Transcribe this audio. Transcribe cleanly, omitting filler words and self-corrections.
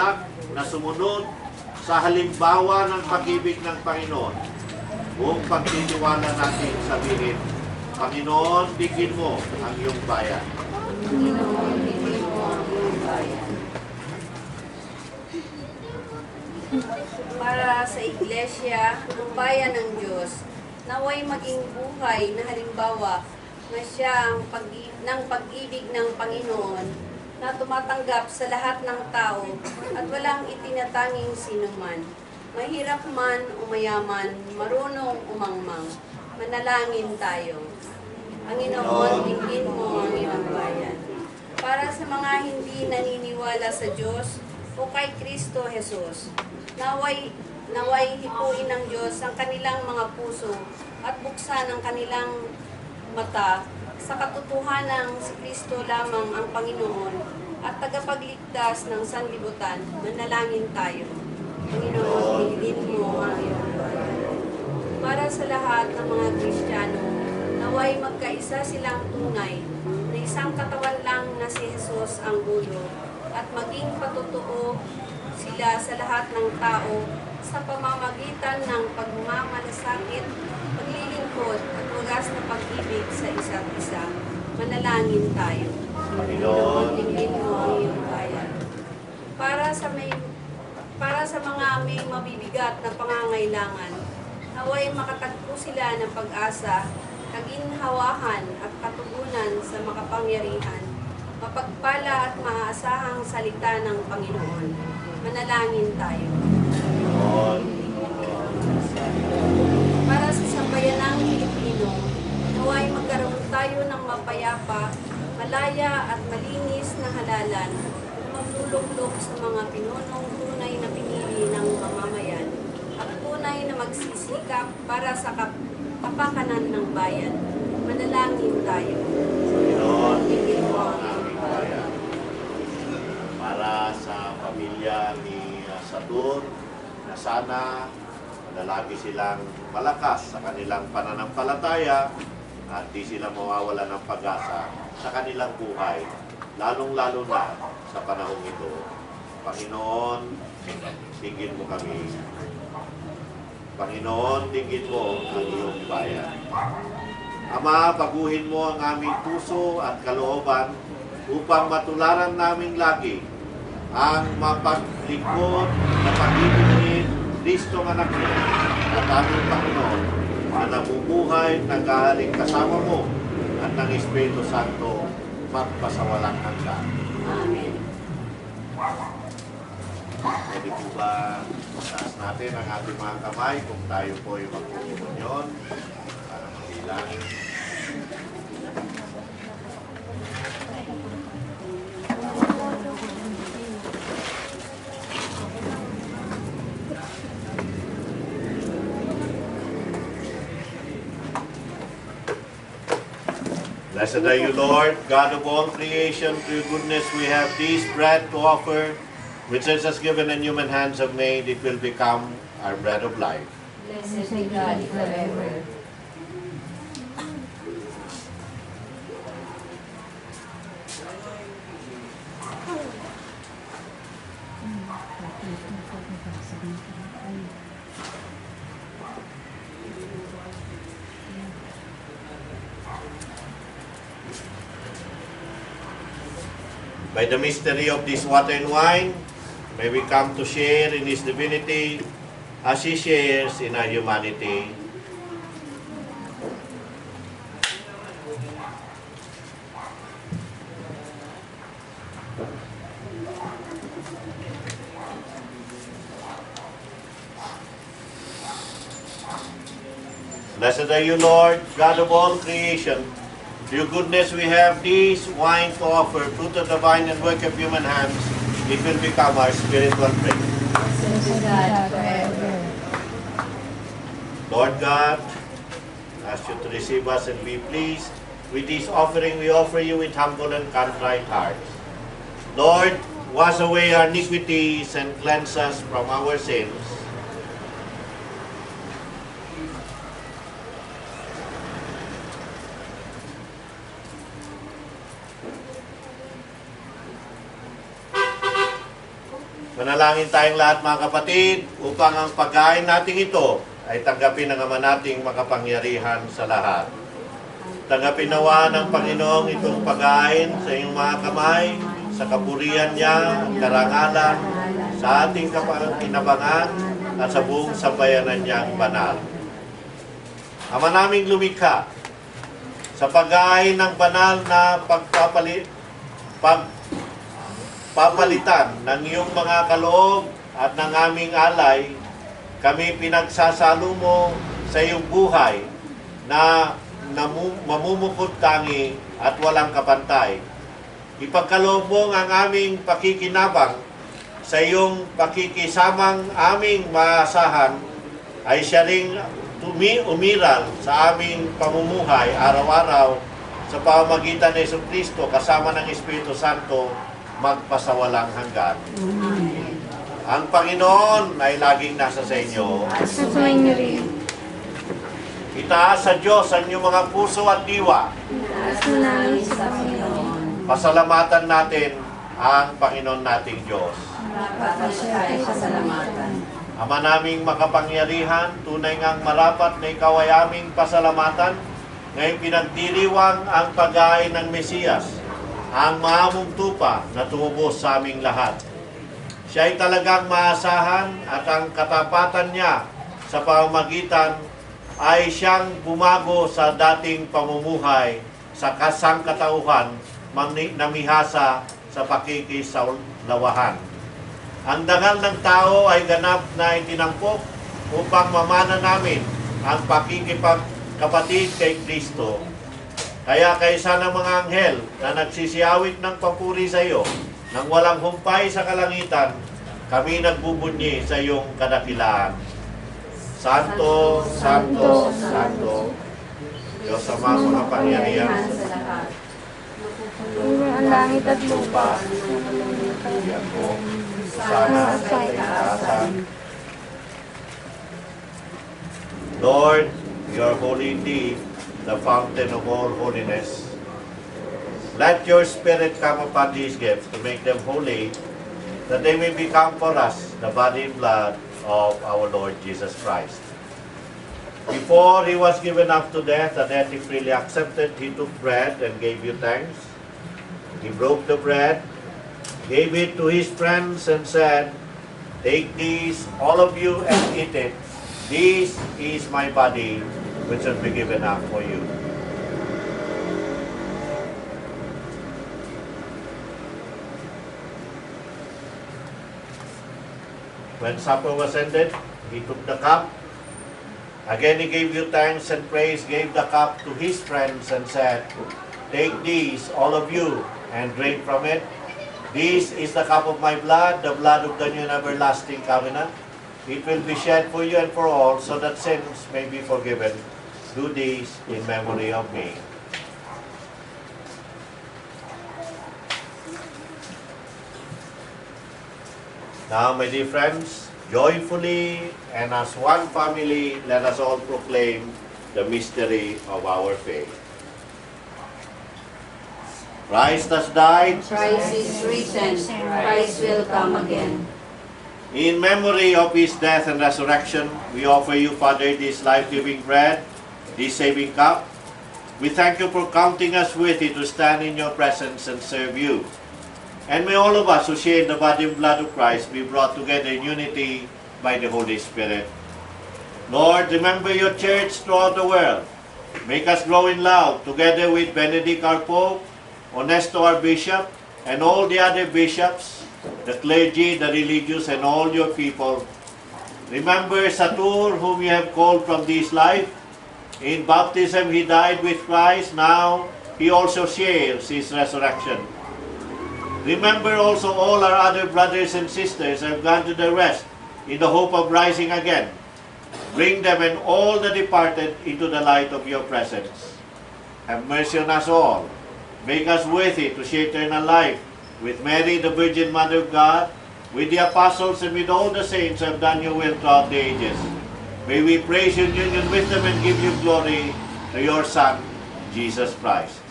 anak na sumunod sa halimbawa ng pag-ibig ng Panginoon. Buong pagtitiwala natin sabihin, Panginoon, bigyan mo ang iyong bayan. Panginoon, bigyan mo ang iyong bayan. Para sa Iglesia, ng bayan ng Diyos, naway maging buhay na halimbawa na siya ang pag-ibig ng Panginoon na tumatanggap sa lahat ng tao at walang itinatanging sinuman. Mahirap man o mayaman, marunong umangmang. Manalangin tayo. Panginoon, bigyan mo ang iyong bayan. Para sa mga hindi naniniwala sa Diyos o kay Kristo Jesus, naway hipuin ng Diyos ang kanilang mga puso at buksan ang kanilang mata sa katotohanang si Kristo lamang ang Panginoon at tagapagligtas ng sanlibutan. Manalangin tayo. Panginoon, bigyan mo ang iyong bayan. Para sa lahat ng mga Kristiyano, naway magkaisa silang tunay na isang katawan lang na si Jesus ang ulo at maging patotoo sila sa lahat ng tao sa pamamagitan ng pagmamalasakit, paglilingkod at wagas na pag-ibig sa isa't isa. Manalangin tayo. Panginoon, bigyan mo ang iyong bayan. Para sa mga may mabibigat na pangangailangan, naway makatagpo sila ng pag-asa, kaginhawahan at katugunan sa makapangyarihan, mapagpala at maaasahang salita ng Panginoon. Manalangin tayo. Para sa sambayanang Pilipino, naway magkaroon tayo ng mapayapa, malaya at malinis na halalan na magluluklok sa mga pinunong tunay na pinili ng mamamayan at tunay na magsisikap para sa kapakanan ng bayan. Manalangin tayo. Panginoon, bigyan mo ang aming bayan. Para sa pamilya ni Saturn, na sana lagi silang malakas sa kanilang pananampalataya at di sila mawawala ng pag-asa sa kanilang buhay, lalong-lalo na sa panahong ito. Panginoon, tingin mo kami. Panginoon, tingin mo ang iyong bayan. Ama, baguhin mo ang aming puso at kalooban upang matularan namin lagi ang mapaglingkod na pag-ibig ni Kristong anak mo at aming Panginoon na nabubuhay, naghahaling kasama mo at ng Espiritu Santo magpasawalang hanggan. Amen. Pwede po ba taas natin ang ating mga kamay kung tayo po ay magkukumunyon para magbilang. Blessed are you, Lord, God of all creation. Through your goodness we have this bread to offer, which Jesus has given and human hands have made. It will become our bread of life. Blessed be God forever. By the mystery of this water and wine, may we come to share in His divinity as He shares in our humanity. Blessed are you, Lord, God of all creation. To your goodness we have this wine to offer, fruit of the vine and work of human hands. It will become our spiritual drink. Blessed be God forever. Lord God, ask you to receive us and be pleased. With this offering we offer you with humble and contrite hearts. Lord, wash away our iniquities and cleanse us from our sins. Manalangin tayong lahat mga kapatid upang ang pagkain nating ito ay tanggapin ng Ama nating makapangyarihan sa lahat. Tanggapin nawa ng Panginoong itong pagkain sa iyong mga kamay, sa kapurihan niya, karangalan, sa ating kinabangan at sa buong sambayanan niyang banal. Ama naming lumikha, sa pagkain ng banal na papalitan ng iyong mga kaloob at ng aming alay, kami pinagsasalo mo sa iyong buhay na mamumukod tangi at walang kapantay. Ipagkaloob mo ang aming pakikinabang sa iyong pakikisamang aming maasahan ay siya ring umiral sa aming pamumuhay araw-araw sa pamamagitan ng Jesucristo kasama ng Espiritu Santo magpasawalang hanggan. Ang Panginoon ay laging nasa sa inyo. Itaas sa Diyos ang inyong mga puso at diwa. Pasalamatan natin ang Panginoon nating Diyos. Ama naming makapangyarihan, tunay ngang marapat na ikaw ay aming pasalamatan. Ngayon pinagdiriwang ang pagkain ng Mesiyas, ang maamong tupa na tumubos sa aming lahat. Siya ay talagang maasahan at ang katapatan niya sa pamamagitan ay siyang bumago sa dating pamumuhay sa kasangkatauhan namihasa sa pakikisaulawahan. Ang dangal ng tao ay ganap na itinampok upang mamana namin ang pakikipagkapatid kay Kristo. Kaya kaysa ng mga anghel na nagsisiyawit ng papuri sa iyo, nang walang humpay sa kalangitan, kami nagbubunyi sa iyong kadakilaan. Santo, Santo, Santo, Diyos Ama makapangyarihan sa lahat. Ang langit at lupa. Yan mo, sana sa itaatan. Lord, you are holy indeed, the fountain of all holiness. Let your Spirit come upon these gifts to make them holy, that they may become for us the body and blood of our Lord Jesus Christ. Before he was given up to death, a death he freely accepted, he took bread and gave you thanks. He broke the bread, gave it to his friends and said, "Take these, all of you, and eat it. This is my body, which will be given up for you." When supper was ended, he took the cup. Again he gave you thanks and praise, gave the cup to his friends and said, "Take these, all of you, and drink from it. This is the cup of my blood, the blood of the new and everlasting covenant. It will be shed for you and for all, so that sins may be forgiven. Do this in memory of me." Now, my dear friends, joyfully and as one family, let us all proclaim the mystery of our faith. Christ has died. Christ is risen. Christ will come again. In memory of his death and resurrection, we offer you, Father, this life-giving bread, this saving cup. We thank you for counting us worthy to stand in your presence and serve you. And may all of us who share the body and blood of Christ be brought together in unity by the Holy Spirit. Lord, remember your church throughout the world. Make us grow in love together with Benedict our Pope, Honesto our Bishop, and all the other bishops, the clergy, the religious, and all your people. Remember Satur, whom you have called from this life. In baptism he died with Christ, now he also shares his resurrection. Remember also all our other brothers and sisters who have gone to the rest in the hope of rising again. Bring them and all the departed into the light of your presence. Have mercy on us all. Make us worthy to share eternal life with Mary, the Virgin Mother of God, with the apostles and with all the saints who have done your will throughout the ages. May we praise you in union with them and give you glory through your Son, Jesus Christ.